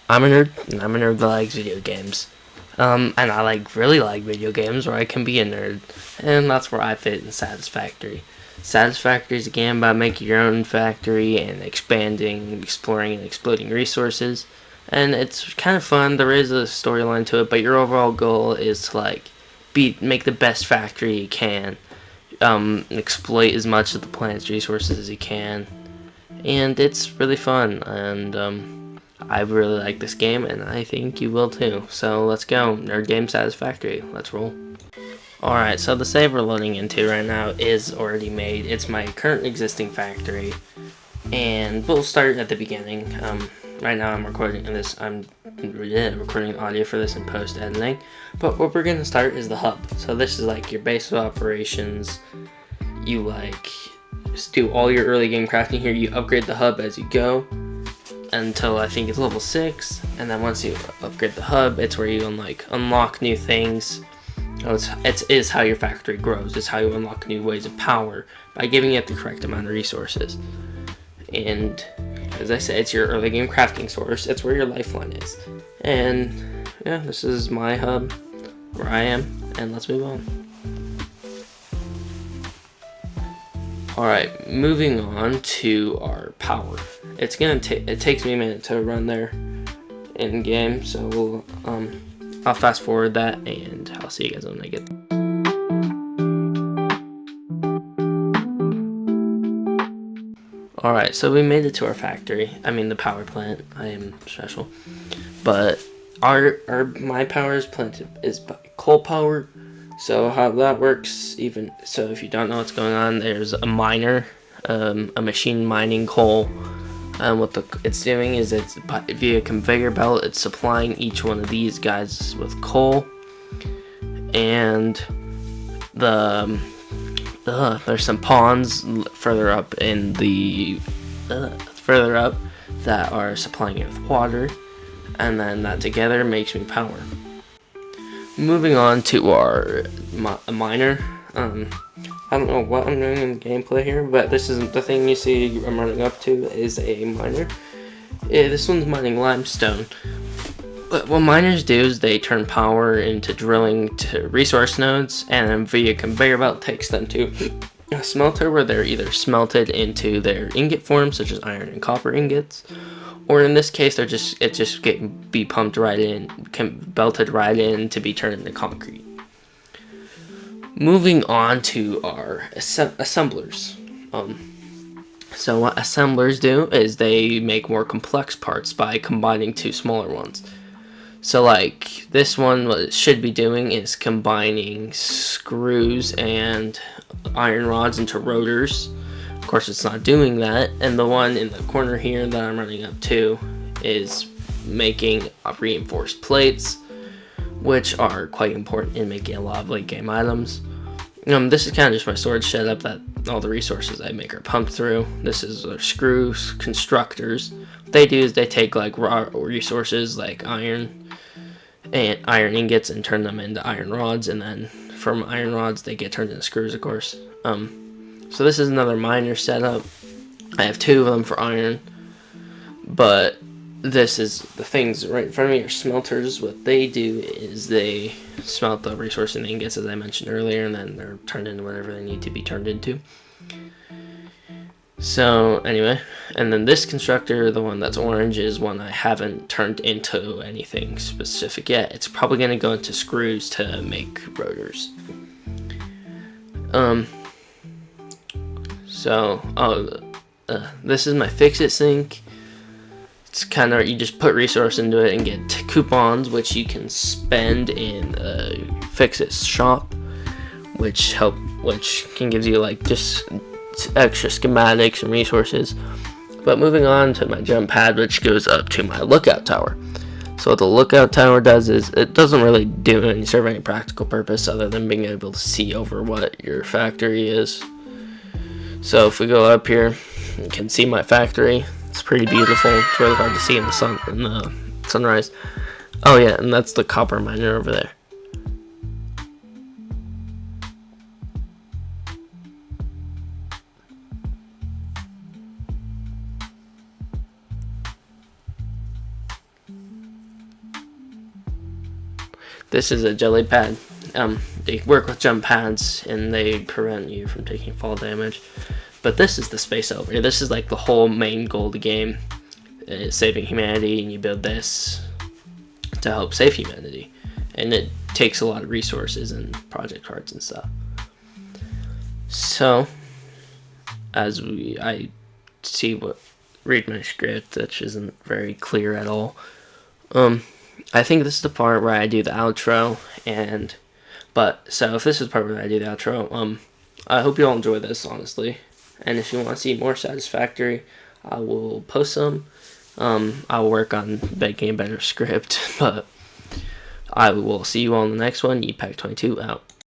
I'm a nerd, and I'm a nerd that likes video games. And I really like video games where I can be a nerd, and that's where I fit in Satisfactory. Satisfactory is a game about making your own factory and expanding, exploring, and exploiting resources. And it's kind of fun. There is a storyline to it, but your overall goal is to make the best factory you can, exploit as much of the planet's resources as you can, and it's really fun. And I really like this game, and I think you will too. So let's go. Nerd Game Satisfactory. Let's roll. Alright, so the save we're loading into right now is already made. It's my current existing factory, and we'll start at the beginning. Right now I'm recording this. I'm recording audio for this in post editing. But what we're gonna start is the hub. So this is like your base of operations. You do all your early game crafting here. You upgrade the hub as you go until I think it's level 6, and then once you upgrade the hub, it's where you unlock new things. It's how your factory grows. It's how you unlock new ways of power by giving it the correct amount of resources. And as I said, it's your early game crafting source. It's where your lifeline is. And yeah, this is my hub where I am, and let's move on. Alright, moving on to our power. It takes me a minute to run there in game, so I'll fast forward that, and I'll see you guys when I get there. Alright, so we made it to our factory. I mean the power plant. I am special. But my power is by coal power. So how that works, so if you don't know what's going on, there's a miner, a machine mining coal. What it's doing is it's via conveyor belt. It's supplying each one of these guys with coal, and there's some ponds further up that are supplying it with water, and then that together makes me power. Moving on to our miner. I don't know what I'm doing in the gameplay here, but this is the thing you see I'm running up to is a miner. This one's mining limestone. But what miners do is they turn power into drilling to resource nodes, and then via conveyor belt takes them to a smelter where they're either smelted into their ingot form, such as iron and copper ingots, or in this case, be pumped right in, belted right in to be turned into concrete. Moving on to our assemblers. So what assemblers do is they make more complex parts by combining two smaller ones. So like this one, what it should be doing is combining screws and iron rods into rotors. Of course it's not doing that, and the one in the corner here that I'm running up to is making reinforced plates, which are quite important in making a lot of late game items. This is kind of just my storage setup that all the resources I make are pumped through. This is our screw constructors. What they do is they take like raw resources like iron and iron ingots and turn them into iron rods, and then from iron rods they get turned into screws, of course. So this is another miner setup. I have two of them for iron, but this is the things right in front of me are smelters. What they do is they smelt the resource and ingots, as I mentioned earlier, and then they're turned into whatever they need to be turned into. So anyway, and then this constructor, the one that's orange, is one I haven't turned into anything specific yet. It's probably going to go into screws to make rotors. This is my fix-it sink. It's kind of, you just put resource into it and get coupons, which you can spend in fix-it shop, which can give you like just extra schematics and resources. But moving on to my jump pad, which goes up to my lookout tower. So what the lookout tower does is it doesn't really serve any practical purpose other than being able to see over what your factory is. So if we go up here, you can see my factory. It's pretty beautiful. It's really hard to see in the sunrise. Oh yeah, and that's the copper miner over there. This is a jelly pad. They work with jump pads and they prevent you from taking fall damage. But this is the space elevator. This is like the whole main goal of the game, saving humanity, and you build this to help save humanity. And it takes a lot of resources and project cards and stuff. So, I read my script, which isn't very clear at all. I think this is the part where I do the outro, so if this is the part where I do the outro, I hope you all enjoy this, honestly. And if you want to see more Satisfactory, I will post some. I'll work on making a better script, but I will see you all in the next one. EPAC22 out.